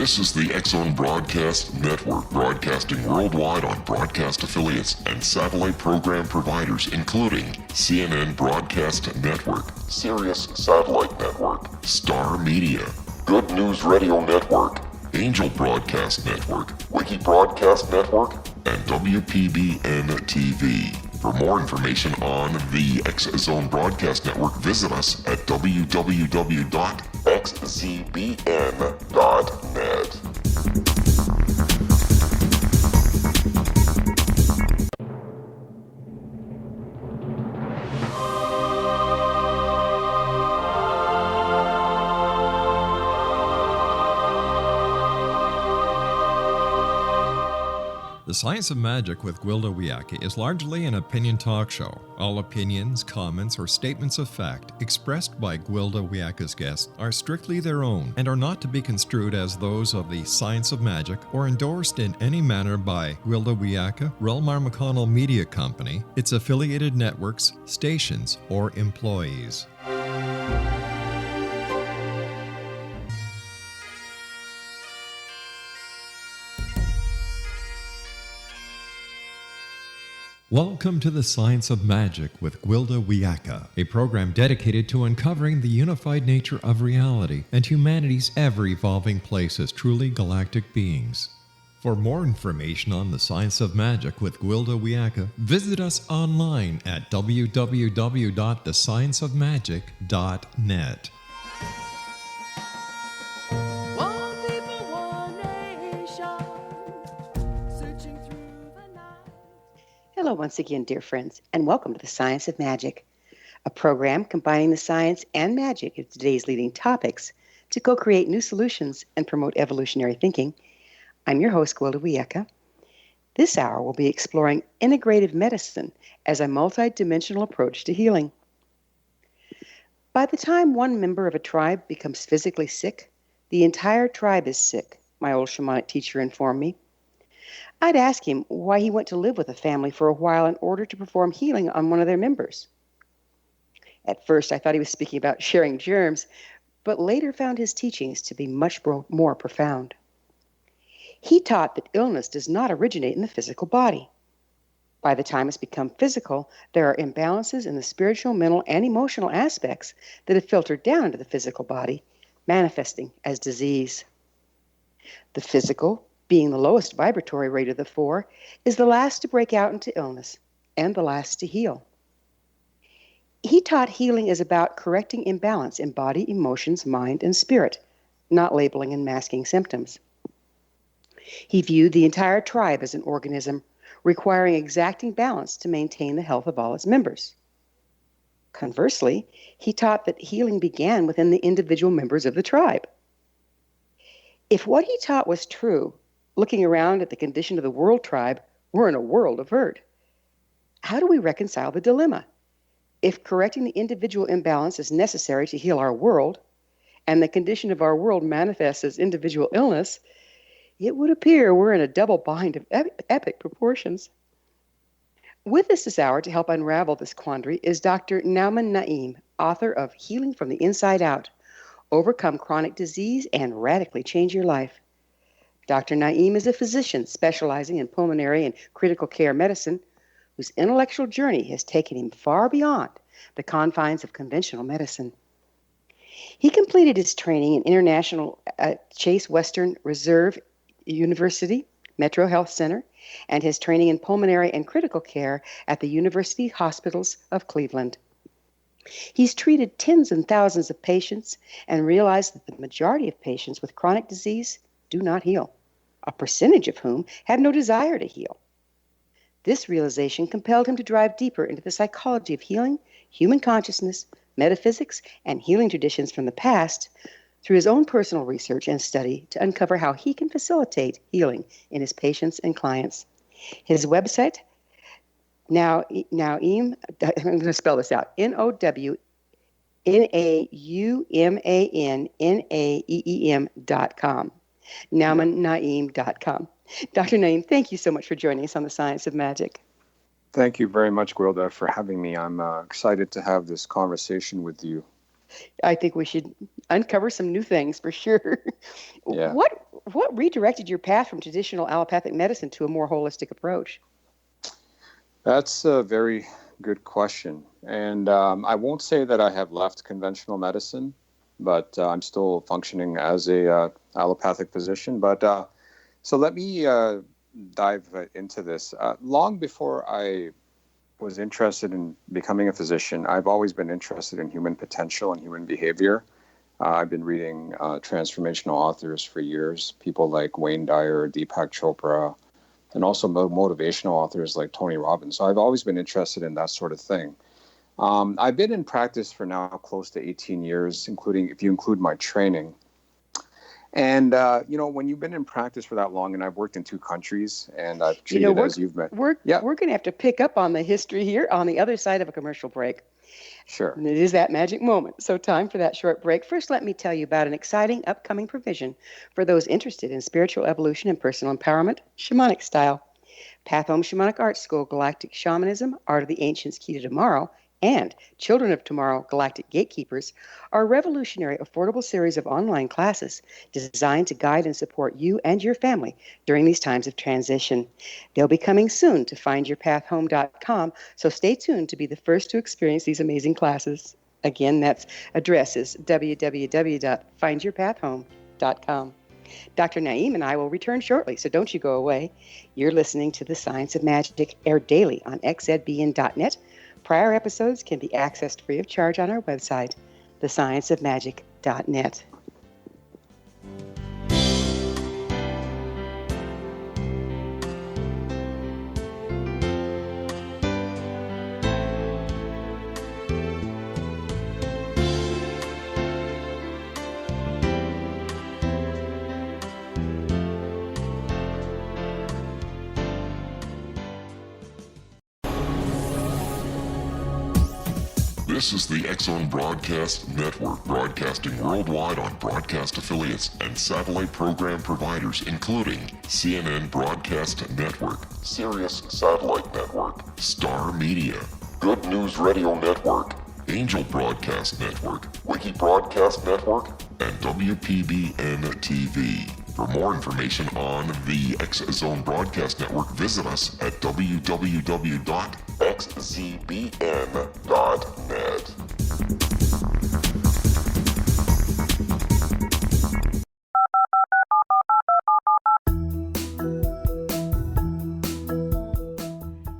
This is the X-Zone Broadcast Network, broadcasting worldwide on broadcast affiliates and satellite program providers, including CNN Broadcast Network, Sirius Satellite Network, Star Media, Good News Radio Network, Angel Broadcast Network, Wiki Broadcast Network, and WPBN TV. For more information on the X-Zone Broadcast Network, visit us at www.xzbn.net. The Science of Magic with Gwilda Wiyaka is largely an opinion talk show. All opinions, comments, or statements of fact expressed by Gwilda Wiyaka's guests are strictly their own and are not to be construed as those of the Science of Magic or endorsed in any manner by Gwilda Wiyaka, Relmar McConnell Media Company, its affiliated networks, stations, or employees. Welcome to the Science of Magic with Gwilda Wiyaka, a program dedicated to uncovering the unified nature of reality and humanity's ever-evolving place as truly galactic beings. For more information on the Science of Magic with Gwilda Wiyaka, visit us online at www.thescienceofmagic.net. Hello once again, dear friends, and welcome to the Science of Magic, a program combining the science and magic of today's leading topics to co-create new solutions and promote evolutionary thinking. I'm your host, Gwilda Wiyaka. This hour we'll be exploring integrative medicine as a multi-dimensional approach to healing. By the time one member of a tribe becomes physically sick, the entire tribe is sick, my old shamanic teacher informed me. I'd ask him why he went to live with a family for a while in order to perform healing on one of their members. At first, I thought he was speaking about sharing germs, but later found his teachings to be much more profound. He taught that illness does not originate in the physical body. By the time it's become physical, there are imbalances in the spiritual, mental, and emotional aspects that have filtered down into the physical body, manifesting as disease. The physical, being the lowest vibratory rate of the four, is the last to break out into illness and the last to heal. He taught healing is about correcting imbalance in body, emotions, mind, and spirit, not labeling and masking symptoms. He viewed the entire tribe as an organism requiring exacting balance to maintain the health of all its members. Conversely, he taught that healing began within the individual members of the tribe. If what he taught was true, looking around at the condition of the world tribe, we're in a world of hurt. How do we reconcile the dilemma? If correcting the individual imbalance is necessary to heal our world, and the condition of our world manifests as individual illness, it would appear we're in a double bind of epic proportions. With us this hour to help unravel this quandary is Dr. Naeem, author of Healing from the Inside Out, Overcome Chronic Disease and Radically Change Your Life. Dr. Naeem is a physician specializing in pulmonary and critical care medicine, whose intellectual journey has taken him far beyond the confines of conventional medicine. He completed his training in International Chase Western Reserve University, MetroHealth Center, and his training in pulmonary and critical care at the University Hospitals of Cleveland. He's treated tens and thousands of patients and realized that the majority of patients with chronic disease do not heal, a percentage of whom have no desire to heal. This realization compelled him to dive deeper into the psychology of healing, human consciousness, metaphysics, and healing traditions from the past through his own personal research and study to uncover how he can facilitate healing in his patients and clients. His website, Naeem, I'm going to spell this out, NOWMANNAEEM.com. Naeem.com. Dr. Naeem, thank you so much for joining us on the Science of Magic. Thank you very much, Gwilda, for having me. I'm excited to have this conversation with you. I think we should uncover some new things for sure. Yeah. what redirected your path from traditional allopathic medicine to a more holistic approach? That's a very good question. And I won't say that I have left conventional medicine, but I'm still functioning as a allopathic physician. But so let me dive into this. Long before I was interested in becoming a physician, I've always been interested in human potential and human behavior. I've been reading transformational authors for years, people like Wayne Dyer, Deepak Chopra, and also motivational authors like Tony Robbins. So I've always been interested in that sort of thing. I've been in practice for now close to 18 years, including if you include my training. And, when you've been in practice for that long, and I've worked in 2 countries, and I've treated as you've met. We're going to have to pick up on the history here on the other side of a commercial break. Sure. And it is that magic moment. So time for that short break. First, let me tell you about an exciting upcoming provision for those interested in spiritual evolution and personal empowerment, shamanic style. Pathom Shamanic Art School, Galactic Shamanism, Art of the Ancients, Key to Tomorrow, and Children of Tomorrow, Galactic Gatekeepers are a revolutionary, affordable series of online classes designed to guide and support you and your family during these times of transition. They'll be coming soon to findyourpathhome.com, so stay tuned to be the first to experience these amazing classes. Again, that address is www.findyourpathhome.com. Dr. Naeem and I will return shortly, so don't you go away. You're listening to The Science of Magic, aired daily on xzbn.net. Prior episodes can be accessed free of charge on our website, thescienceofmagic.net. This is the X-Zone Broadcast Network, broadcasting worldwide on broadcast affiliates and satellite program providers, including CNN Broadcast Network, Sirius Satellite Network, Star Media, Good News Radio Network, Angel Broadcast Network, Wiki Broadcast Network, and WPBN TV. For more information on the X-Zone Broadcast Network, visit us at www.xzbn.net.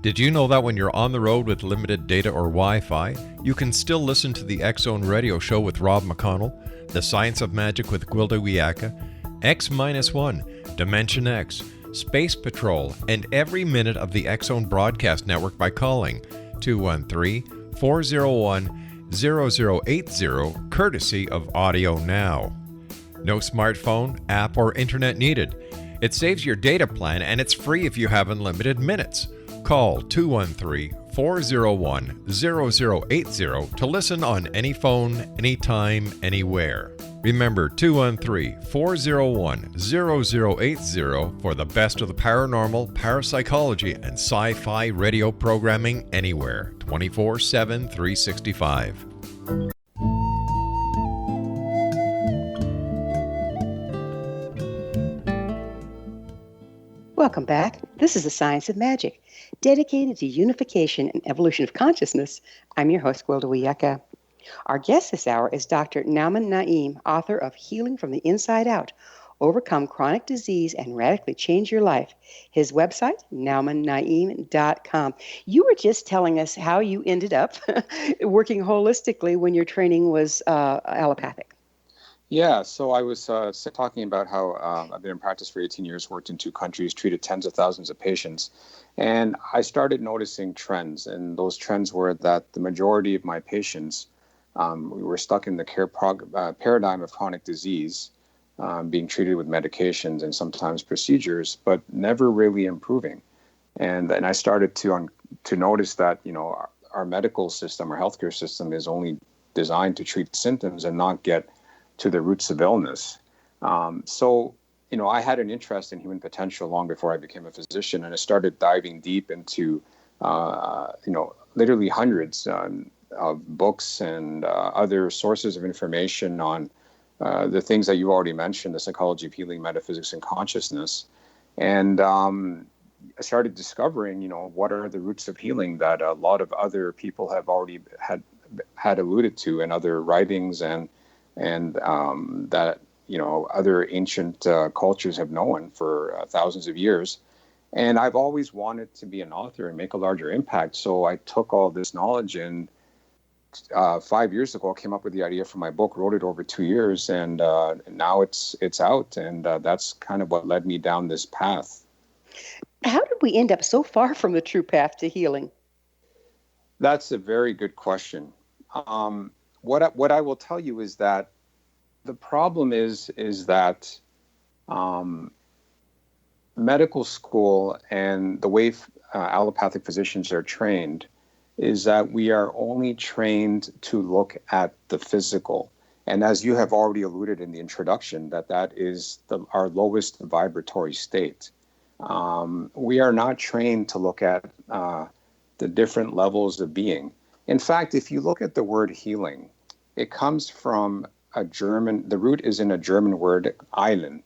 Did you know that when you're on the road with limited data or Wi-Fi, you can still listen to the X-Zone Radio Show with Rob McConnell, The Science of Magic with Gwilda Wiyaka, X-1, Dimension X, Space Patrol, and every minute of the X-Zone Broadcast Network by calling 213-401-0080, courtesy of Audio Now. No smartphone, app, or internet needed. It saves your data plan and it's free if you have unlimited minutes. Call 213-401-0080 to listen on any phone, anytime, anywhere. Remember 213-401-0080 for the best of the paranormal, parapsychology, and sci-fi radio programming anywhere, 24/7, 365. Welcome back. This is The Science of Magic, dedicated to unification and evolution of consciousness. I'm your host, Gwilda Wiyaka. Our guest this hour is Dr. Nauman Naeem, author of Healing from the Inside Out, Overcome Chronic Disease and Radically Change Your Life. His website, naumannaeem.com. You were just telling us how you ended up working holistically when your training was allopathic. Yeah, so I was talking about how I've been in practice for 18 years, worked in 2 countries, treated tens of thousands of patients. And I started noticing trends. And those trends were that the majority of my patients, we were stuck in the care paradigm of chronic disease, being treated with medications and sometimes procedures, but never really improving. And I started to notice that, our medical system, our healthcare system is only designed to treat symptoms and not get to the roots of illness. So I had an interest in human potential long before I became a physician, and I started diving deep into, literally hundreds of books and other sources of information on the things that you already mentioned, the psychology of healing, metaphysics, and consciousness. And I started discovering, what are the roots of healing that a lot of other people have already had alluded to in other writings, and that other ancient cultures have known for thousands of years. And I've always wanted to be an author and make a larger impact. So I took all this knowledge, and 5 years ago, I came up with the idea for my book, wrote it over 2 years, and now it's out. And that's kind of what led me down this path. How did we end up so far from the true path to healing? That's a very good question. What I will tell you is that the problem is that medical school and the way allopathic physicians are trained is that we are only trained to look at the physical. And as you have already alluded in the introduction, that is our lowest vibratory state. We are not trained to look at the different levels of being. In fact, if you look at the word healing, it comes from the root is in a German word, heilen,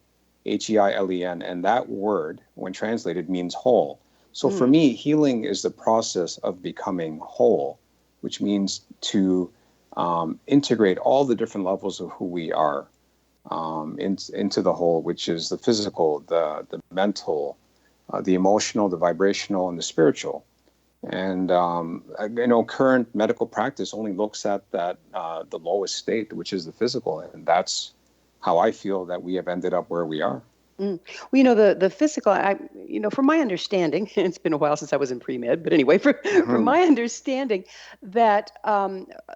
Heilen, and that word, when translated, means whole. So for me, healing is the process of becoming whole, which means to integrate all the different levels of who we are into the whole, which is the physical, the mental, the emotional, the vibrational, and the spiritual. And current medical practice only looks at that the lowest state, which is the physical, and that's how I feel that we have ended up where we are. Well, the physical, from my understanding, it's been a while since I was in pre-med, but anyway, from my understanding, that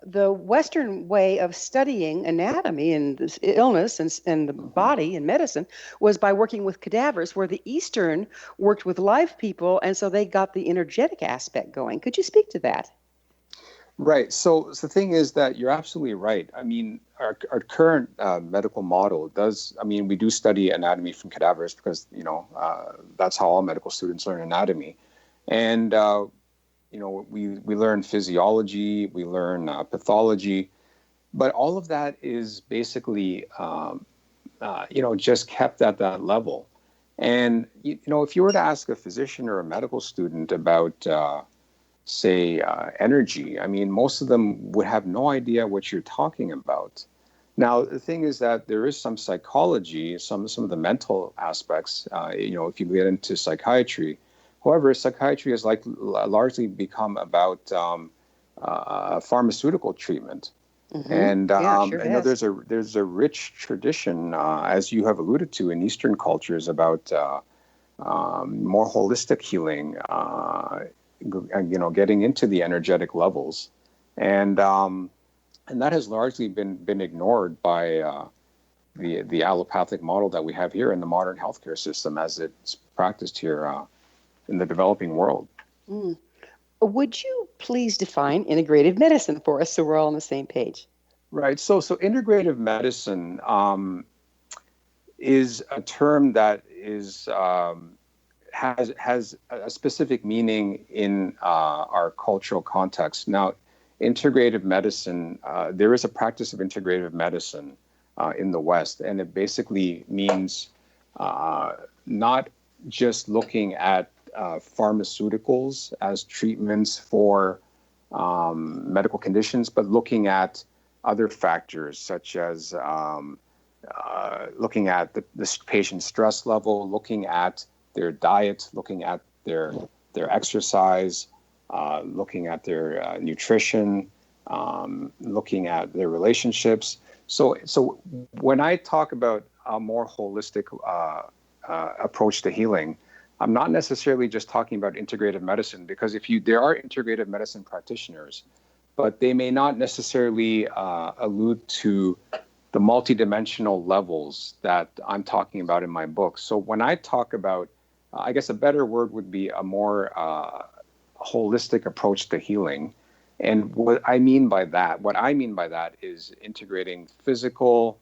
the Western way of studying anatomy and this illness and the body and medicine was by working with cadavers, where the Eastern worked with live people, and so they got the energetic aspect going. Could you speak to that? Right. So the thing is that you're absolutely right. I mean, our current medical model we do study anatomy from cadavers because, that's how all medical students learn anatomy. And, we learn physiology, we learn pathology, but all of that is basically, just kept at that level. And, if you were to ask a physician or a medical student about, say, energy, most of them would have no idea what you're talking about. Now, the thing is that there is some psychology, some of the mental aspects, if you get into psychiatry. However, psychiatry has largely become about pharmaceutical treatment. Mm-hmm. And sure I know there's a rich tradition, as you have alluded to, in Eastern cultures about more holistic healing, getting into the energetic levels, and that has largely been ignored by the allopathic model that we have here in the modern healthcare system as it's practiced here in the developing world. Would you please define integrative medicine for us so we're all on the same page? Right. So integrative medicine is a term that is has a specific meaning in our cultural context. Now, integrative medicine, there is a practice of integrative medicine in the West, and it basically means not just looking at pharmaceuticals as treatments for medical conditions, but looking at other factors such as looking at the patient's stress level, looking at their diet, looking at their exercise, looking at their nutrition, looking at their relationships. So when I talk about a more holistic approach to healing, I'm not necessarily just talking about integrative medicine, because there are integrative medicine practitioners, but they may not necessarily allude to the multidimensional levels that I'm talking about in my book. So when I talk about, I guess a better word would be a more holistic approach to healing. And what I mean by that is integrating physical,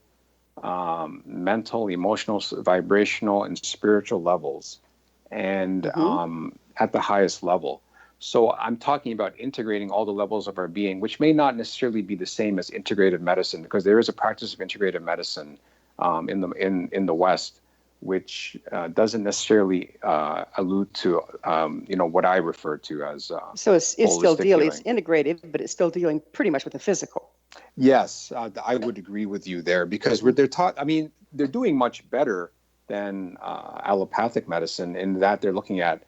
mental, emotional, vibrational, and spiritual levels, and at the highest level. So I'm talking about integrating all the levels of our being, which may not necessarily be the same as integrative medicine, because there is a practice of integrative medicine in the West, which doesn't necessarily allude to what I refer to as So it's still holistic dealing, it's healing. integrative, but it's still dealing pretty much with the physical. Yes, I would agree with you there, because they're taught. I mean, they're doing much better than allopathic medicine in that they're looking at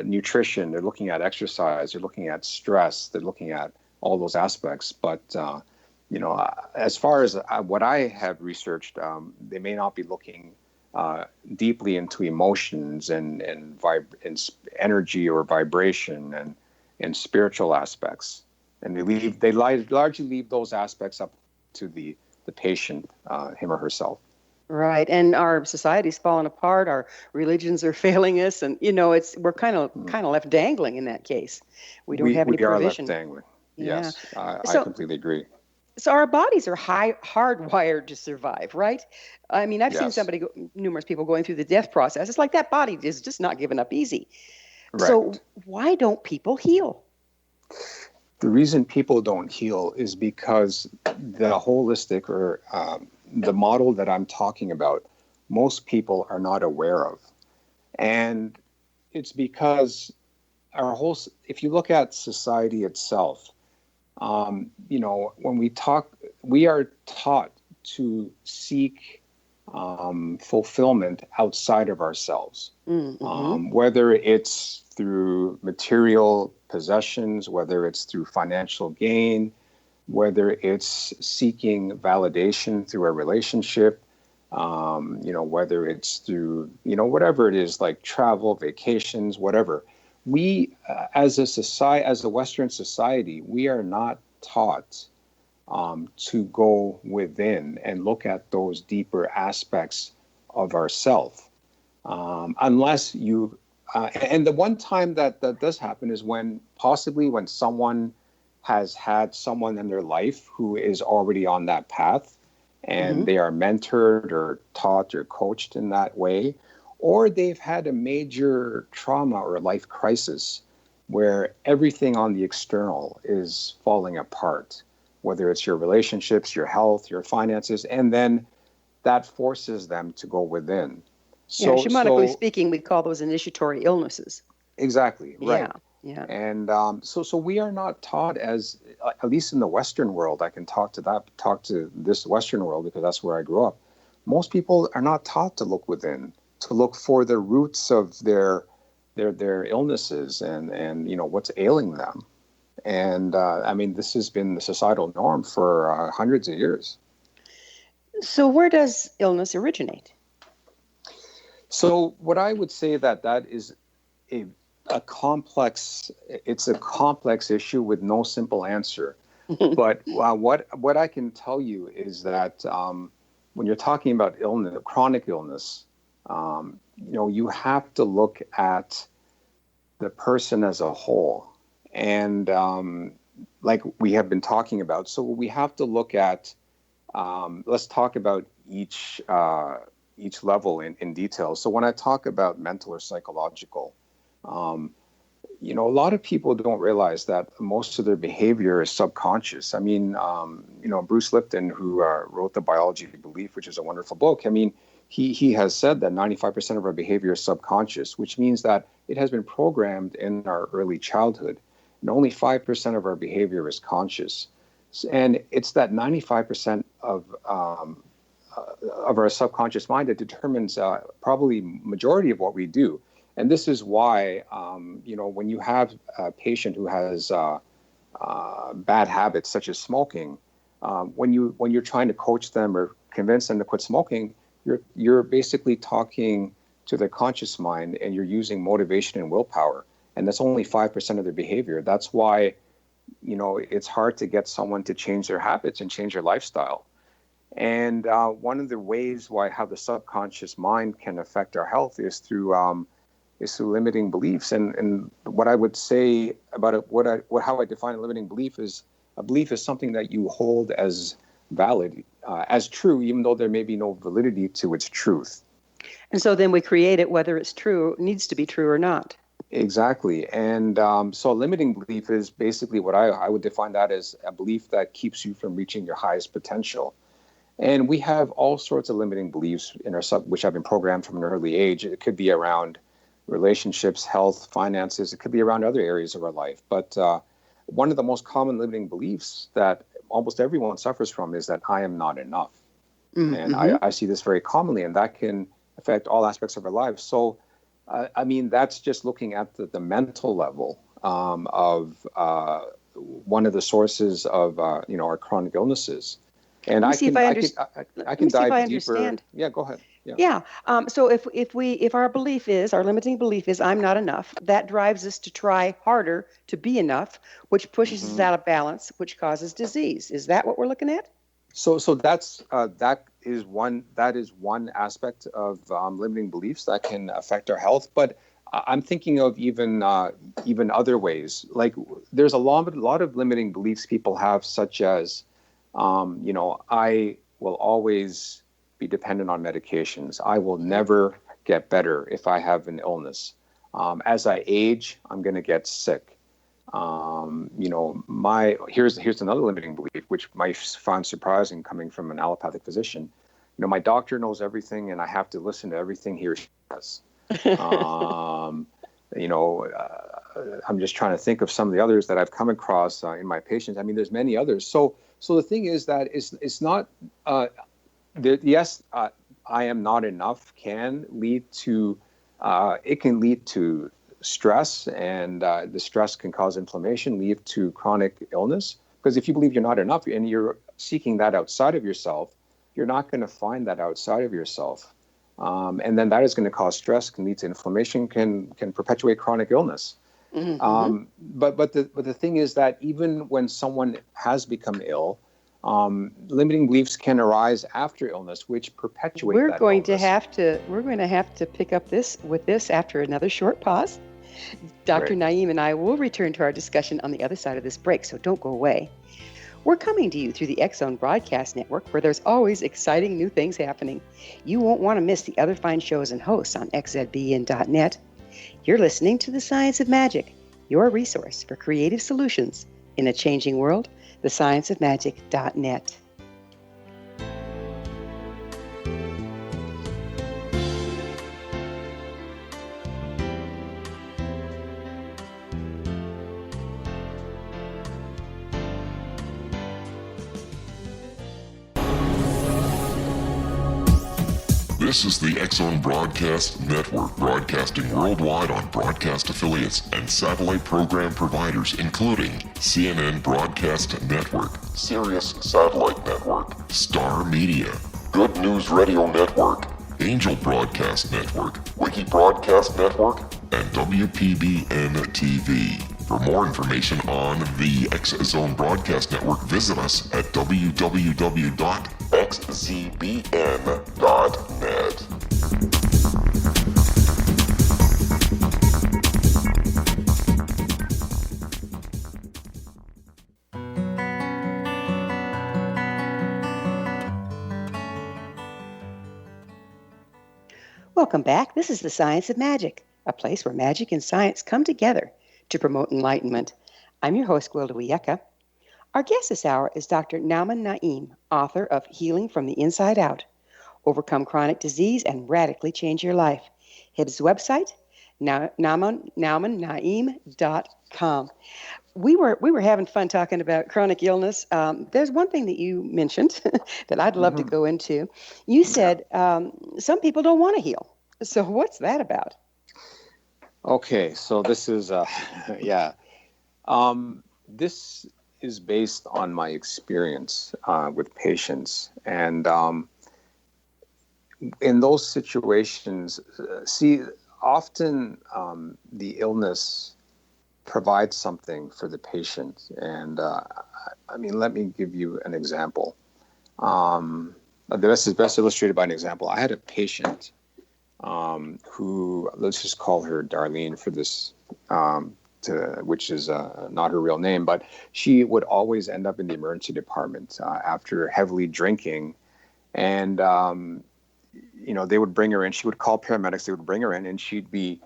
nutrition, they're looking at exercise, they're looking at stress, they're looking at all those aspects. But as far as what I have researched, they may not be looking deeply into emotions and energy or vibration and spiritual aspects, and they largely leave those aspects up to the patient, him or herself. Right, and our society's fallen apart. Our religions are failing us, and we're kind of left dangling in that case. We don't have any We are left provision. dangling. Yeah. Yes, I So, completely agree. so our bodies are hardwired to survive, right? I mean, I've seen Yes, numerous people going through the death process. It's like that body is just not giving up easy. So right. why don't people heal? The reason people don't heal is because the holistic or the model that I'm talking about, most people are not aware of. And it's because if you look at society itself, when we are taught to seek fulfillment outside of ourselves, whether it's through material possessions, whether it's through financial gain, whether it's seeking validation through a relationship, whether it's through, whatever it is, like travel, vacations, whatever. We, as a society, as a Western society, we are not taught to go within and look at those deeper aspects of ourself, unless you. And the one time that does happen is when someone has had someone in their life who is already on that path, and they are mentored or taught or coached in that way, or they've had a major trauma or life crisis where everything on the external is falling apart, whether it's your relationships, your health, your finances, and then that forces them to go within. Yeah, So, shamanically speaking, we call those initiatory illnesses. exactly, right. Yeah, yeah. And so we are not taught, as at least in the Western world. I can talk to this Western world because that's where I grew up. Most people are not taught to look within, to look for the roots of their illnesses and what's ailing them. And I mean, this has been the societal norm for hundreds of years. So where does illness originate? So what I would say that is a complex issue with no simple answer. But what I can tell you is that when you're talking about illness, chronic illness, you have to look at the person as a whole, and like we have been talking about. So we have to look at. Let's talk about each level in detail. So when I talk about mental or psychological, a lot of people don't realize that most of their behavior is subconscious. I mean, Bruce Lipton, who wrote The Biology of Belief, which is a wonderful book. I mean, he has said that 95% of our behavior is subconscious, which means that it has been programmed in our early childhood, and only 5% of our behavior is conscious. And it's that 95% of our subconscious mind that determines probably majority of what we do. And this is why, when you have a patient who has bad habits such as smoking, when you're trying to coach them or convince them to quit smoking, you're basically talking to their conscious mind, and you're using motivation and willpower, and that's only 5% of their behavior. That's why, it's hard to get someone to change their habits and change their lifestyle. And one of the ways how the subconscious mind can affect our health is through limiting beliefs. And what I would say about it, how I define a limiting belief is a belief is something that you hold as valid, as true, even though there may be no validity to its truth. And so then we create it, whether it's true, needs to be true or not. Exactly. And so a limiting belief is basically what I would define that as a belief that keeps you from reaching your highest potential. And we have all sorts of limiting beliefs in our which have been programmed from an early age. It could be around relationships, health, finances. It could be around other areas of our life. But one of the most common limiting beliefs that almost everyone suffers from is that I am not enough. And Mm-hmm. I see this very commonly, and that can affect all aspects of our lives. So, I mean, that's just looking at the mental level of one of the sources of our chronic illnesses. And Let me I see if can I I can understand. I Let can me see if I dive deeper. understand. Yeah, go ahead. Yeah. Yeah. So if our belief is our limiting belief is I'm not enough, that drives us to try harder to be enough, which pushes us hmm out of balance, which causes disease. Is that what we're looking at? So that is one aspect of limiting beliefs that can affect our health. But I'm thinking of even other ways. Like there's a lot of limiting beliefs people have, such as I will always be dependent on medications. I will never get better if I have an illness. As I age, I'm going to get sick. My here's another limiting belief, which might find surprising coming from an allopathic physician. My doctor knows everything, and I have to listen to everything he or she says. Um, I'm just trying to think of some of the others that I've come across in my patients. I mean, there's many others. So the thing is that it's not. Yes, I am not enough can lead to. It can lead to stress, and the stress can cause inflammation, lead to chronic illness. Because if you believe you're not enough and you're seeking that outside of yourself, you're not going to find that outside of yourself. And then that is going to cause stress, can lead to inflammation, can perpetuate chronic illness. Mm-hmm. But the thing is that even when someone has become ill, limiting beliefs can arise after illness, which perpetuate We're that going to illness. have to pick up this after another short pause. Dr. Great. Naeem and I will return to our discussion on the other side of this break, so don't go away. We're coming to you through the X Zone Broadcast Network, where there's always exciting new things happening. You won't want to miss the other fine shows and hosts on xzbn.net. You're listening to The Science of Magic, your resource for creative solutions in a changing world, thescienceofmagic.net. This is the X Zone Broadcast Network, broadcasting worldwide on broadcast affiliates and satellite program providers, including CNN Broadcast Network, Sirius Satellite Network, Star Media, Good News Radio Network, Angel Broadcast Network, Wiki Broadcast Network, and WPBN TV. For more information on the X Zone Broadcast Network, visit us at www.xzbn.net. Welcome back. This is The Science of Magic, a place where magic and science come together to promote enlightenment. I'm your host, Gwilda Wiyaka. Our guest this hour is Dr. Nauman Naeem, author of Healing from the Inside Out, Overcome Chronic Disease and Radically Change Your Life. His website, naumannaeem.com. We were having fun talking about chronic illness. There's one thing that you mentioned that I'd love to go into. You said some people don't want to heal. So what's that about? Okay, so this is this is based on my experience with patients, and in those situations, often the illness provides something for the patient, and I mean, let me give you an example. This is best illustrated by an example. I had a patient who, let's just call her Darlene for this, which is not her real name, but she would always end up in the emergency department after heavily drinking. And, they would bring her in. She would call paramedics. They would bring her in, and she'd be,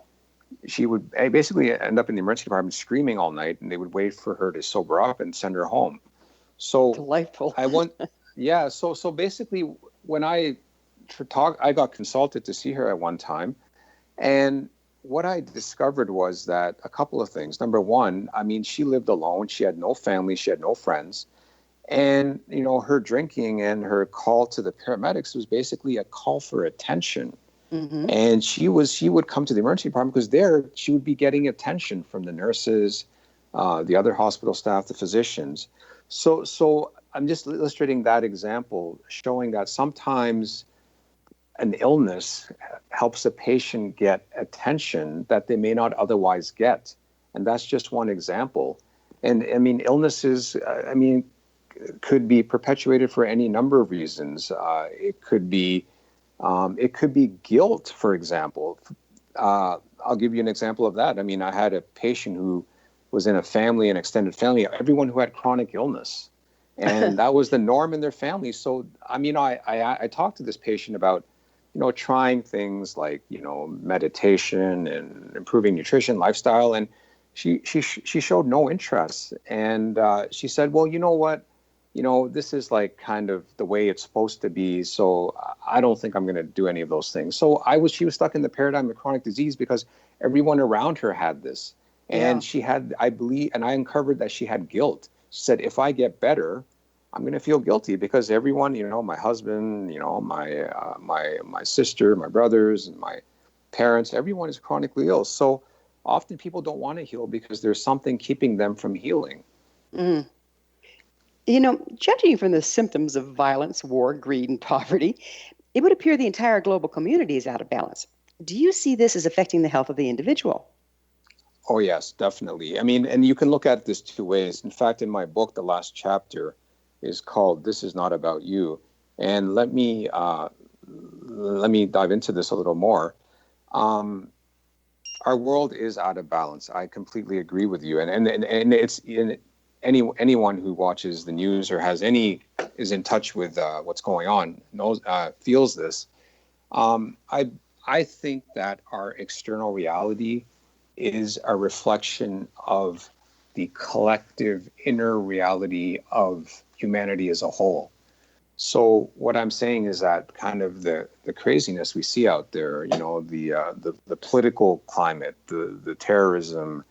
she would basically end up in the emergency department screaming all night, and they would wait for her to sober up and send her home. So Delightful. yeah. So basically, when I got consulted to see her at one time, and what I discovered was that a couple of things. Number one, I mean, she lived alone. She had no family. She had no friends. And, her drinking and her call to the paramedics was basically a call for attention. Mm-hmm. And she would come to the emergency department because there she would be getting attention from the nurses, the other hospital staff, the physicians. So I'm just illustrating that example, showing that sometimes an illness helps a patient get attention that they may not otherwise get. And that's just one example. And I mean, illnesses, could be perpetuated for any number of reasons. It could be guilt, for example. I'll give you an example of that. I mean, I had a patient who was in an extended family, everyone who had chronic illness. And that was the norm in their family. So, I mean, I talked to this patient about, trying things like, meditation and improving nutrition, lifestyle. And she showed no interest. And she said, well, you know what? This is like kind of the way it's supposed to be. So I don't think I'm going to do any of those things. So she was stuck in the paradigm of chronic disease because everyone around her had this. And she had, I believe, and I uncovered that she had guilt. She said, if I get better, I'm going to feel guilty because everyone, my husband, my sister, my brothers, and my parents, everyone is chronically ill. So often people don't want to heal because there's something keeping them from healing. Mm. Judging from the symptoms of violence, war, greed, and poverty, it would appear the entire global community is out of balance. Do you see this as affecting the health of the individual? Oh, yes, definitely. I mean, and you can look at this two ways. In fact, in my book, the last chapter is called "This Is Not About You." And let me dive into this a little more. Our world is out of balance. I completely agree with you. And it's anyone who watches the news or is in touch with what's going on feels this. I think that our external reality is a reflection of the collective inner reality of humanity as a whole. So what I'm saying is that kind of the craziness we see out there, the political climate, the terrorism,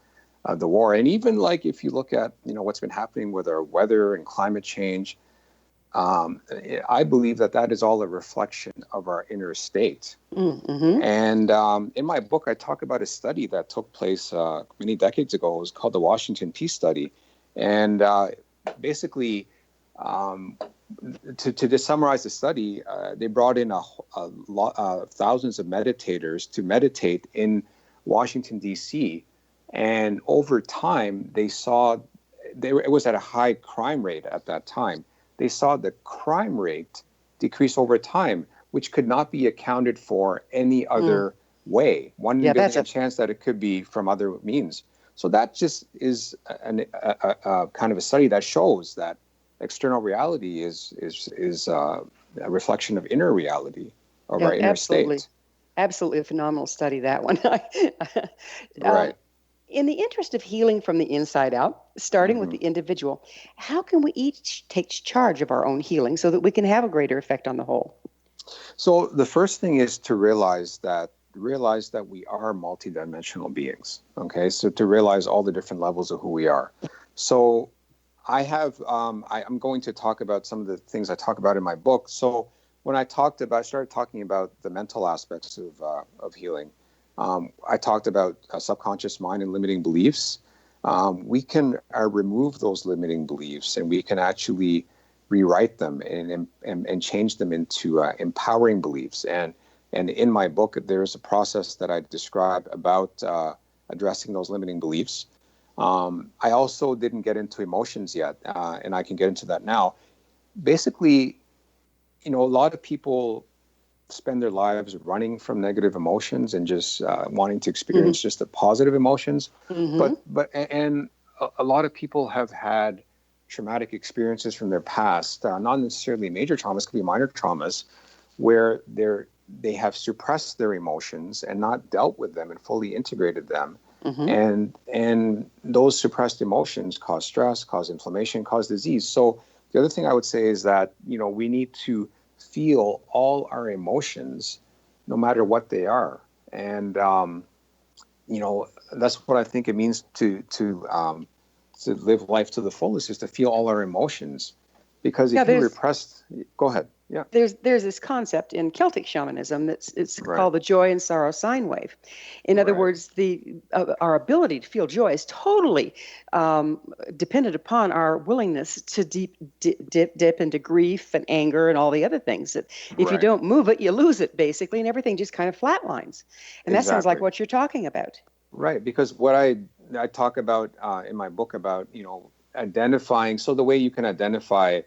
the war, and even like if you look at what's been happening with our weather and climate change, I believe that is all a reflection of our inner state. Mm-hmm. And in my book, I talk about a study that took place many decades ago. It was called the Washington Peace Study, and basically, to just summarize the study, they brought in thousands of meditators to meditate in Washington, D.C., and over time, they saw it was at a high crime rate at that time. They saw the crime rate decrease over time, which could not be accounted for any other way. One in a billion chance that it could be from other means. So that just is a kind of a study that shows that external reality is a reflection of inner reality of our inner state. Absolutely a phenomenal study, that one. Right. In the interest of healing from the inside out, starting with the individual, how can we each take charge of our own healing so that we can have a greater effect on the whole? So the first thing is to realize that we are multidimensional beings. Okay, so to realize all the different levels of who we are. So I'm going to talk about some of the things I talk about in my book. So when I started talking about the mental aspects of healing, I talked about subconscious mind and limiting beliefs. We can remove those limiting beliefs, and we can actually rewrite them and change them into empowering beliefs. And in my book, there's a process that I describe about addressing those limiting beliefs. I also didn't get into emotions yet, and I can get into that now. Basically, a lot of people spend their lives running from negative emotions and just wanting to experience just the positive emotions. Mm-hmm. But a lot of people have had traumatic experiences from their past, not necessarily major traumas, could be minor traumas, where they have suppressed their emotions and not dealt with them and fully integrated them. Mm-hmm. And those suppressed emotions cause stress, cause inflammation, cause disease. So the other thing I would say is that, we need to feel all our emotions, no matter what they are. And, that's what I think it means to live life to the fullest, is to feel all our emotions. Because if you repress, go ahead. Yeah. There's this concept in Celtic shamanism it's Right. called the joy and sorrow sine wave. In other words, our ability to feel joy is totally dependent upon our willingness to dip into grief and anger and all the other things. That if you don't move it, you lose it, basically, and everything just kind of flatlines. And that sounds like what you're talking about. Right, because what I talk about in my book about, identifying. So the way you can identify,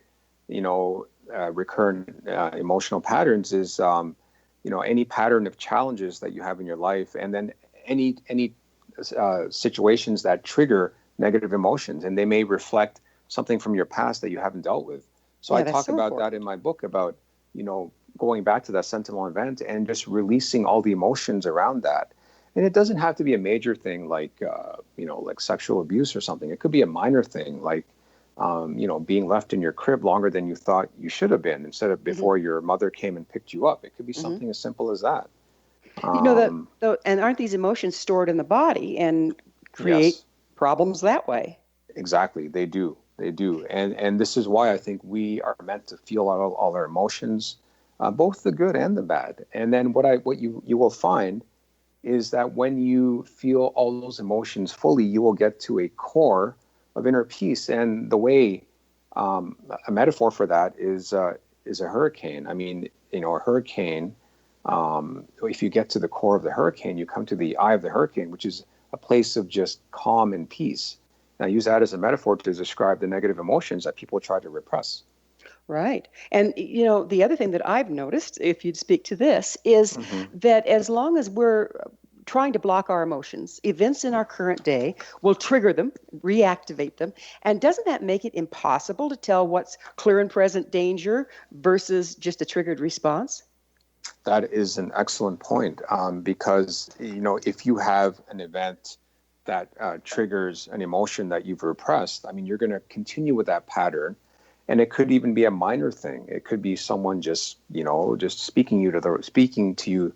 recurrent emotional patterns is, any pattern of challenges that you have in your life, and then any situations that trigger negative emotions, and they may reflect something from your past that you haven't dealt with. So I talk about that in my book about, going back to that sentinel event and just releasing all the emotions around that. And it doesn't have to be a major thing like, like sexual abuse or something. It could be a minor thing like, being left in your crib longer than you thought you should have been instead of before your mother came and picked you up. It could be something as simple as that. And aren't these emotions stored in the body and create problems that way? Exactly. They do. And this is why I think we are meant to feel all our emotions, both the good and the bad. And then what you will find is that when you feel all those emotions fully, you will get to a core of inner peace. And the way, a metaphor for that is a hurricane. I mean, a hurricane, if you get to the core of the hurricane, you come to the eye of the hurricane, which is a place of just calm and peace. And I use that as a metaphor to describe the negative emotions that people try to repress. Right. And, the other thing that I've noticed, if you'd speak to this, is that as long as we're trying to block our emotions, events in our current day will trigger them, reactivate them. And doesn't that make it impossible to tell what's clear and present danger versus just a triggered response? That is an excellent point, because, if you have an event that triggers an emotion that you've repressed, I mean, you're going to continue with that pattern. And it could even be a minor thing. It could be someone just speaking to you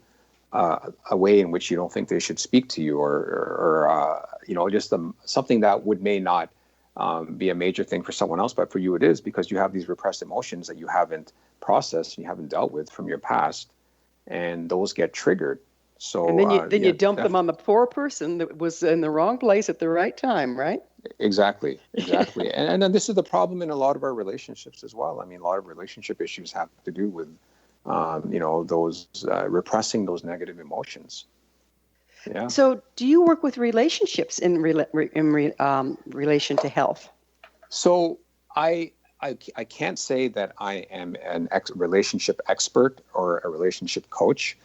a way in which you don't think they should speak to you, or just something that may not be a major thing for someone else, but for you it is, because you have these repressed emotions that you haven't processed, and you haven't dealt with from your past, and those get triggered. So and then you dump them on the poor person that was in the wrong place at the right time, right? Exactly. and then this is the problem in a lot of our relationships as well. I mean, a lot of relationship issues have to do with, those repressing those negative emotions. Yeah. So, do you work with relationships in relation to health? So, I can't say that I am an relationship expert or a relationship coach.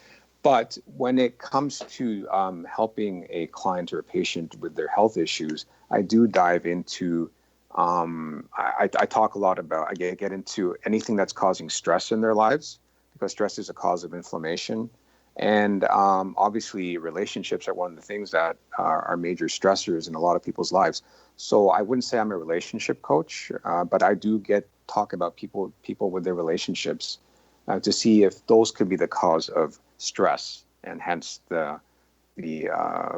But when it comes to helping a client or a patient with their health issues, I do dive into, I talk a lot about, I get into anything that's causing stress in their lives, because stress is a cause of inflammation. And obviously, relationships are one of the things that are major stressors in a lot of people's lives. So I wouldn't say I'm a relationship coach, but I do talk about people with their relationships to see if those could be the cause of stress and hence the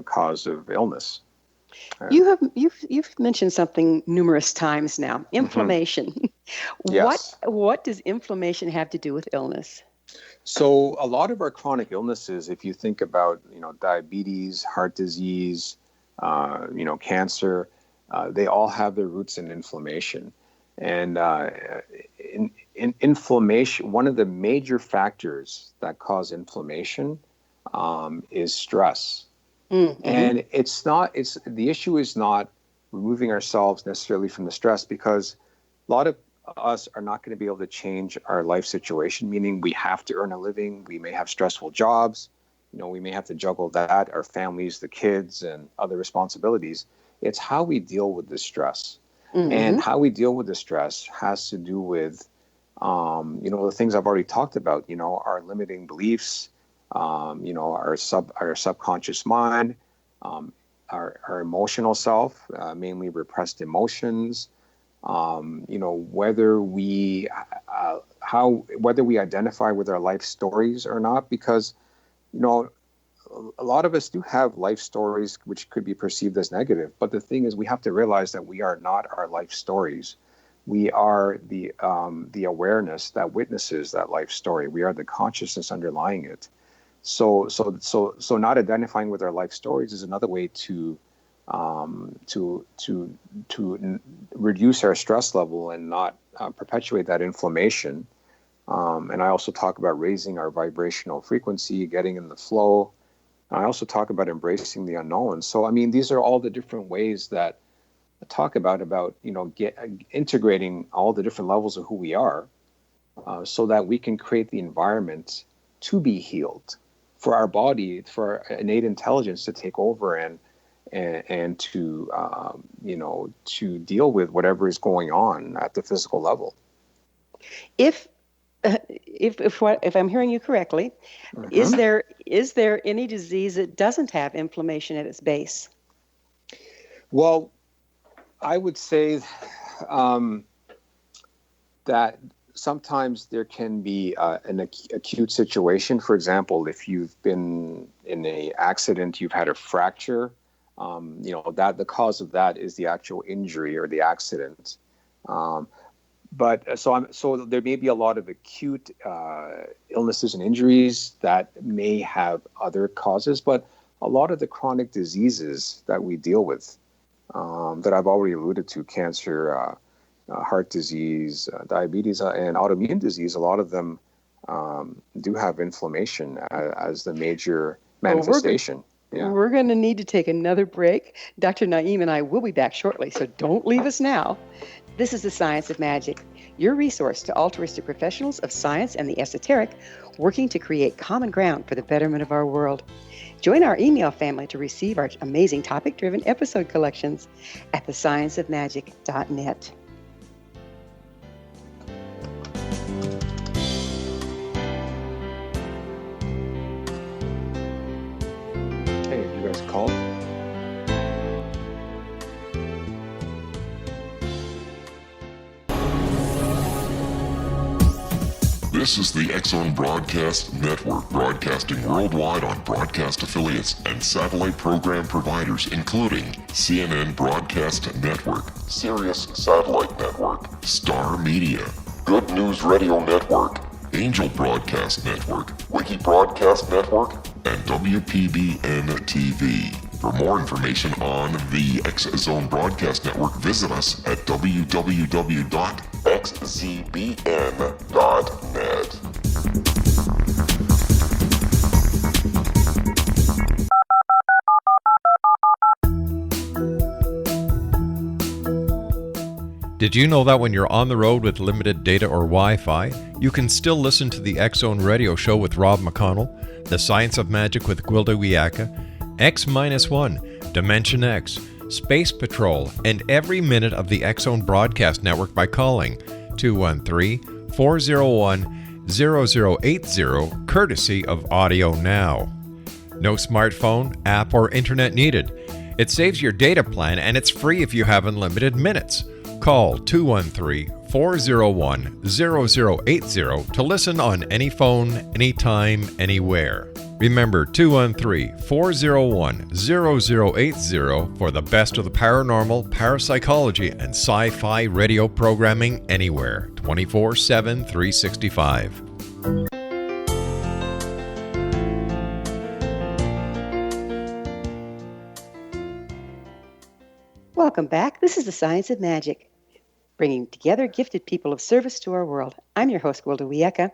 cause of illness. You've mentioned something numerous times now. Inflammation. Yes. What does inflammation have to do with illness? So a lot of our chronic illnesses, if you think about diabetes, heart disease, cancer, they all have their roots in inflammation. And in inflammation, one of the major factors that cause inflammation is stress. Mm-hmm. And the issue is not removing ourselves necessarily from the stress, because a lot of us are not going to be able to change our life situation, meaning we have to earn a living. We may have stressful jobs. We may have to juggle that, our families, the kids, and other responsibilities. It's how we deal with the stress. Mm-hmm. And how we deal with the stress has to do with, the things I've already talked about, our limiting beliefs, our subconscious mind, our emotional self, mainly repressed emotions. Whether we whether we identify with our life stories or not, because a lot of us do have life stories which could be perceived as negative. But the thing is, we have to realize that we are not our life stories. We are the awareness that witnesses that life story. We are the consciousness underlying it. So not identifying with our life stories is another way to reduce our stress level and not perpetuate that inflammation. And I also talk about raising our vibrational frequency, getting in the flow. I also talk about embracing the unknown. So, I mean, these are all the different ways that I talk about integrating all the different levels of who we are, so that we can create the environment to be healed, for our body, for our innate intelligence to take over and to to deal with whatever is going on at the physical level. If I'm hearing you correctly, Mm-hmm. is there any disease that doesn't have inflammation at its base? Well, I would say that sometimes there can be an acute situation. For example, if you've been in an accident, you've had a fracture, that the cause of that is the actual injury or the accident. So there may be a lot of acute illnesses and injuries that may have other causes, but a lot of the chronic diseases that we deal with, that I've already alluded to, cancer, heart disease, diabetes, and autoimmune disease, a lot of them do have inflammation as the major manifestation. We're going to need to take another break. Dr. Naeem and I will be back shortly, so don't leave us now. This is The Science of Magic, your resource to altruistic professionals of science and the esoteric, working to create common ground for the betterment of our world. Join our email family to receive our amazing topic-driven episode collections at thescienceofmagic.net. Hey, you guys called? This is the TSOM Broadcast Network, broadcasting worldwide on broadcast affiliates and satellite program providers, including CNN Broadcast Network, Sirius Satellite Network, Star Media, Good News Radio Network, Angel Broadcast Network, Wiki Broadcast Network, and WPBN TV. For more information on the TSOM Broadcast Network, visit us at www.xzbn.net. Did you know that when you're on the road with limited data or Wi-Fi, you can still listen to the X-Zone Radio Show with Rob McConnell, The Science of Magic with Gwilda Wiyaka, X-1, Dimension X, Space Patrol, and every minute of the X-Zone Broadcast Network by calling 213-401-0080, courtesy of Audio Now. No smartphone, app, or internet needed. It saves your data plan and it's free if you have unlimited minutes. Call 213-401-0080 to listen on any phone, anytime, anywhere. Remember 213-401-0080 for the best of the paranormal, parapsychology, and sci-fi radio programming anywhere, 24/7, 365. Welcome back. This is The Science of Magic, bringing together gifted people of service to our world. I'm your host, Gwilda Wiyaka.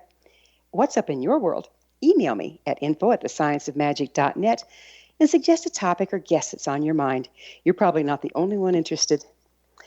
What's up in your world? Email me at info@thescienceofmagic.net and suggest a topic or guest that's on your mind. You're probably not the only one interested.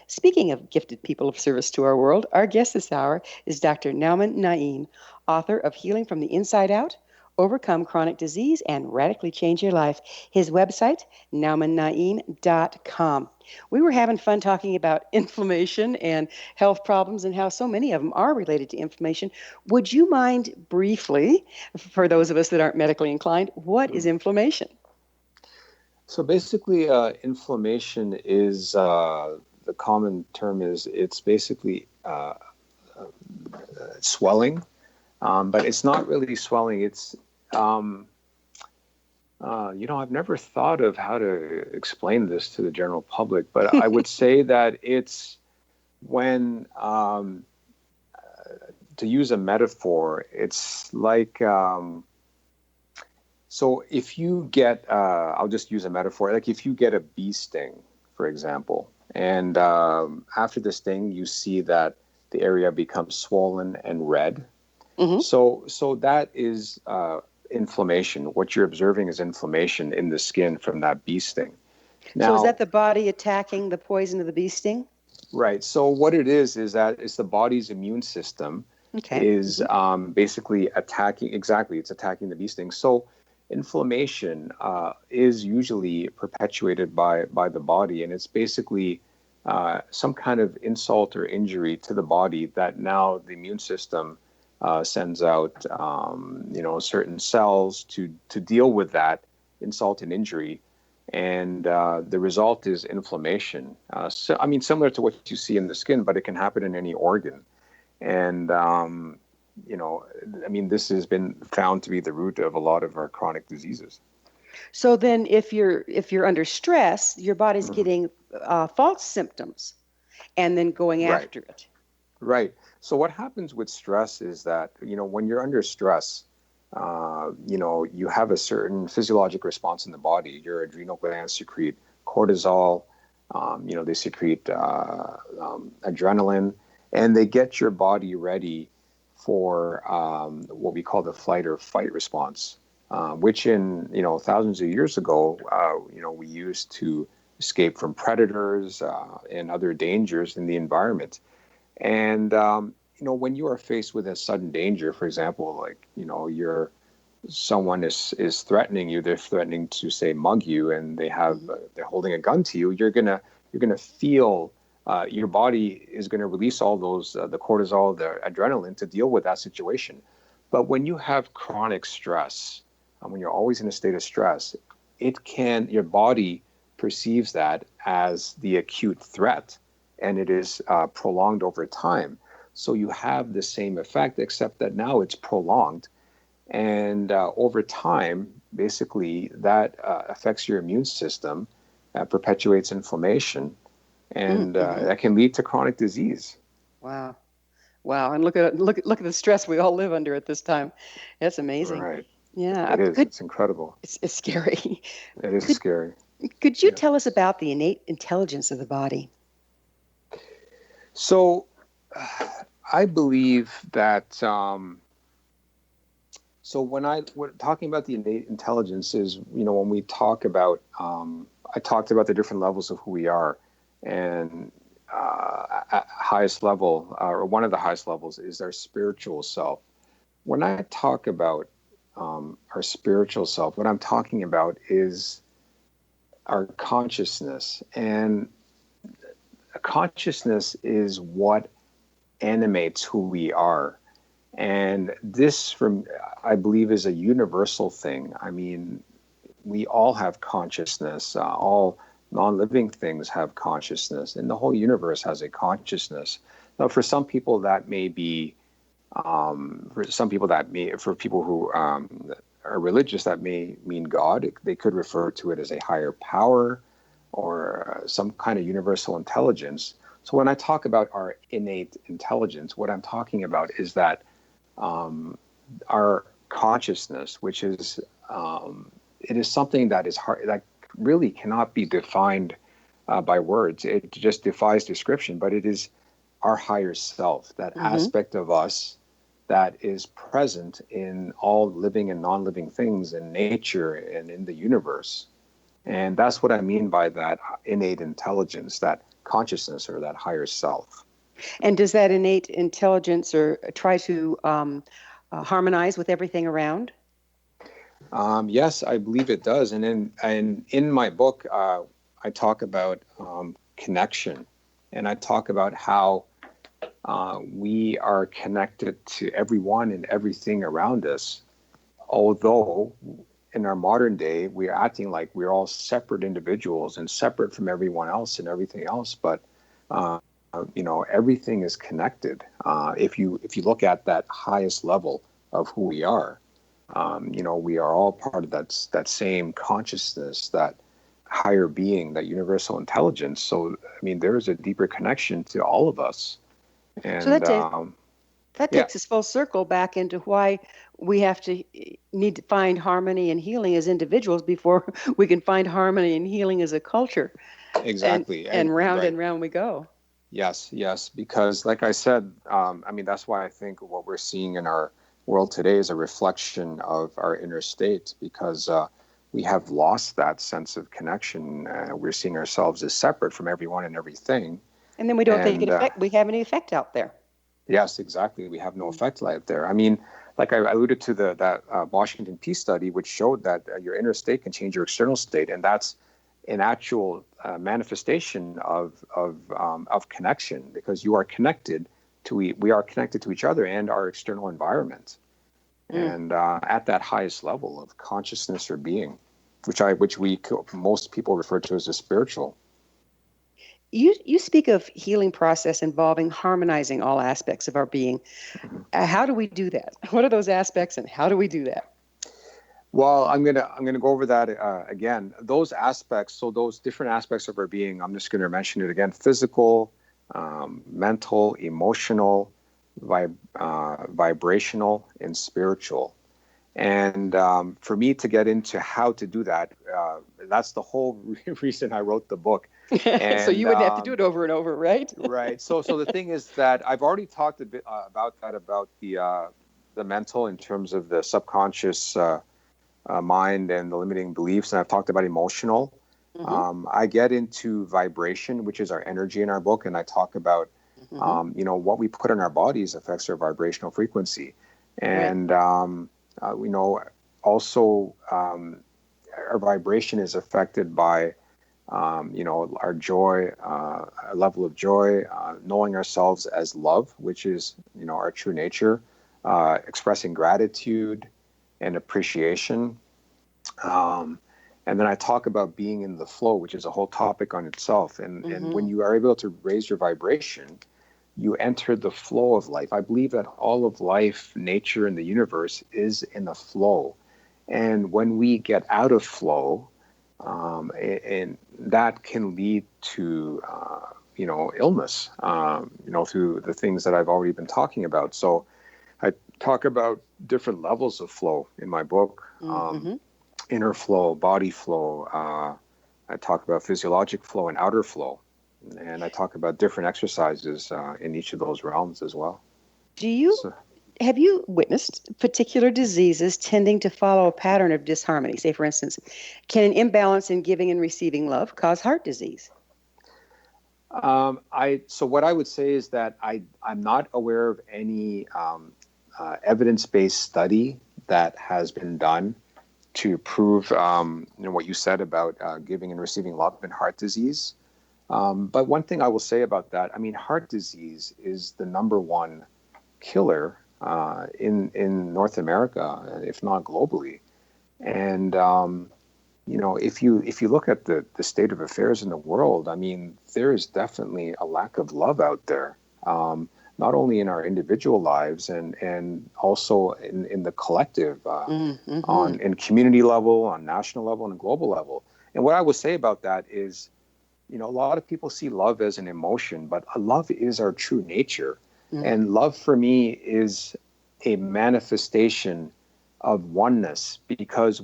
Speaking of gifted people of service to our world, our guest this hour is Dr. Naeem, author of Healing from the Inside Out, overcome chronic disease, and radically change your life. His website, naumannaeem.com. We were having fun talking about inflammation and health problems and how so many of them are related to inflammation. Would you mind briefly, for those of us that aren't medically inclined, what is inflammation? So basically, inflammation is the common term is it's basically swelling, but it's not really swelling. It's I've never thought of how to explain this to the general public, but I would say that it's when, to use a metaphor, it's like, so if you get, I'll just use a metaphor, like if you get a bee sting, for example, and after the sting, you see that the area becomes swollen and red. Mm-hmm. So that is inflammation. What you're observing is inflammation in the skin from that bee sting. Now, so is that the body attacking the poison of the bee sting? Right. So what it is that it's the body's immune system is basically attacking. Exactly. It's attacking the bee sting. So inflammation is usually perpetuated by the body, and it's basically some kind of insult or injury to the body that now the immune system sends out, certain cells to deal with that insult and injury, and the result is inflammation. Similar to what you see in the skin, but it can happen in any organ. And this has been found to be the root of a lot of our chronic diseases. So then, if you're under stress, your body's getting false symptoms, and then going after it. Right. So what happens with stress is that, when you're under stress, you have a certain physiologic response in the body. Your adrenal glands secrete cortisol, they secrete adrenaline, and they get your body ready for what we call the flight or fight response, which in, thousands of years ago, we used to escape from predators and other dangers in the environment. And, when you are faced with a sudden danger, for example, like, someone is threatening you, they're threatening to say mug you, and they're holding a gun to you, you're going to feel, your body is going to release all those, the cortisol, the adrenaline to deal with that situation. But when you have chronic stress, when you're always in a state of stress, your body perceives that as the acute threat, and it is prolonged over time. So you have the same effect, except that now it's prolonged. And over time, basically, that affects your immune system, perpetuates inflammation, and that can lead to chronic disease. Wow. And look at the stress we all live under at this time. That's amazing. Right. Yeah. It is. It's incredible. It's scary. It is scary. Could you tell us about the innate intelligence of the body? So I believe that, so when we're talking about the innate intelligence is, when we talk about, I talked about the different levels of who we are, and at highest level, or one of the highest levels, is our spiritual self. When I talk about our spiritual self, what I'm talking about is our consciousness, and consciousness is what animates who we are. And this, I believe, is a universal thing. I mean, we all have consciousness. All non-living things have consciousness, and the whole universe has a consciousness. Now, for some people, that may be, for people who are religious, that may mean God. They could refer to it as a higher power or some kind of universal intelligence. So when I talk about our innate intelligence, what I'm talking about is that our consciousness, which is, it is something that is hard, that really cannot be defined by words. It just defies description, but it is our higher self, that aspect of us that is present in all living and non-living things in nature and in the universe. And that's what I mean by that innate intelligence, that consciousness, or that higher self. And does that innate intelligence or try to harmonize with everything around? Yes, I believe it does. And in my book, I talk about connection, and I talk about how we are connected to everyone and everything around us. Although in our modern day, we're acting like we're all separate individuals and separate from everyone else and everything else, but everything is connected. If you look at that highest level of who we are, we are all part of that same consciousness, that higher being, that universal intelligence. So, I mean, there is a deeper connection to all of us. So And that yeah, takes us full circle back into why we need to find harmony and healing as individuals before we can find harmony and healing as a culture. exactly. And round Right. and round we go. Yes, yes. Because, like I said, I mean, that's why I think what we're seeing in our world today is a reflection of our inner state, because we have lost that sense of connection. We're seeing ourselves as separate from everyone and everything. And then we don't think And we have any effect out there. yes, exactly. We have no effect out there. I mean, like I alluded to that Washington Peace study, which showed that your inner state can change your external state, and that's an actual manifestation of connection, because you are connected we are connected to each other and our external environment, and at that highest level of consciousness or being, which most people refer to as the spiritual. You speak of healing process involving harmonizing all aspects of our being. How do we do that? What are those aspects, and how do we do that? Well, I'm gonna go over that again. Those aspects, so those different aspects of our being, I'm just gonna mention it again: physical, mental, emotional, vibrational, and spiritual. And for me to get into how to do that, that's the whole reason I wrote the book. So And you wouldn't have to do it over and over, right? right. So the thing is that I've already talked a bit about that, about the mental, in terms of the subconscious mind and the limiting beliefs, and I've talked about emotional. I get into vibration, which is our energy, in our book, and I talk about what we put in our bodies affects our vibrational frequency, and also our vibration is affected by our joy, our level of joy, knowing ourselves as love, which is our true nature, expressing gratitude and appreciation. And then I talk about being in the flow, which is a whole topic on itself. And when you are able to raise your vibration, you enter the flow of life. I believe that all of life, nature, and the universe is in the flow. And when we get out of flow, and that can lead to illness, through the things that I've already been talking about. So I talk about different levels of flow in my book. Inner flow, body flow. I talk about physiologic flow and outer flow, and I talk about different exercises in each of those realms as well. Have you witnessed particular diseases tending to follow a pattern of disharmony? Say, for instance, can an imbalance in giving and receiving love cause heart disease? So what I would say is that I'm not aware of any evidence-based study that has been done to prove what you said about giving and receiving love and heart disease. But one thing I will say about that, I mean, heart disease is the number one killer in North America, if not globally. And if you look at the state of affairs in the world, I mean, there is definitely a lack of love out there. Not only in our individual lives and also in the collective, in community level, on national level, and a global level. And what I would say about that is, a lot of people see love as an emotion, but love is our true nature. And love for me is a manifestation of oneness, because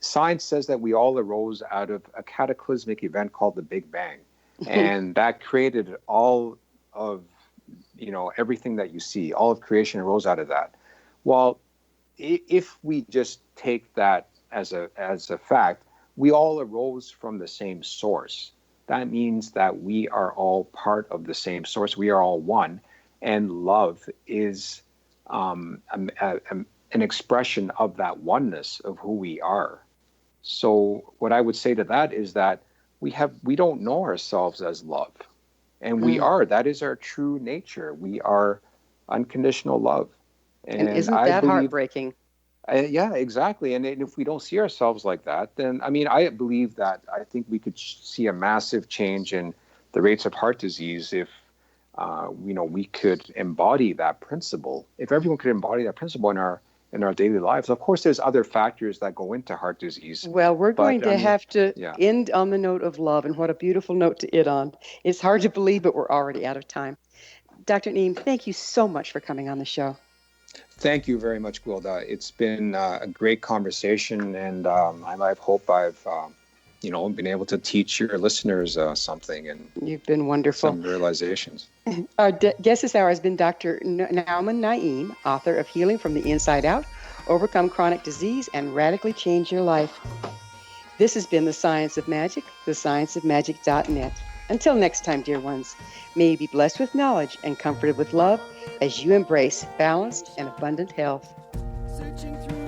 science says that we all arose out of a cataclysmic event called the Big Bang. And that created all of everything that you see. All of creation arose out of that. Well, if we just take that as a fact, we all arose from the same source. That means that we are all part of the same source. We are all one, and love is an expression of that oneness of who we are. So what I would say to that is that we don't know ourselves as love. And that is our true nature. We are unconditional love. And isn't I that believe, heartbreaking? yeah, exactly. And if we don't see ourselves like that, then, I mean, I believe that I think we could see a massive change in the rates of heart disease if, we could embody that principle. If everyone could embody that principle in our daily lives. Of course, there's other factors that go into heart disease. Well, we're going to have to yeah. end on the note of love, and what a beautiful note to end on. It's hard to believe, but we're already out of time. Dr. Naeem, thank you so much for coming on the show. Thank you very much, Gwilda. It's been a great conversation, and I hope I've been able to teach your listeners something and you've been wonderful. Some realizations. Our guest this hour has been Dr. Nauman Naeem, author of Healing from the Inside Out, Overcome Chronic Disease, and Radically Change Your Life. This has been The Science of Magic, thescienceofmagic.net. Until next time, dear ones, may you be blessed with knowledge and comforted with love as you embrace balanced and abundant health. Searching through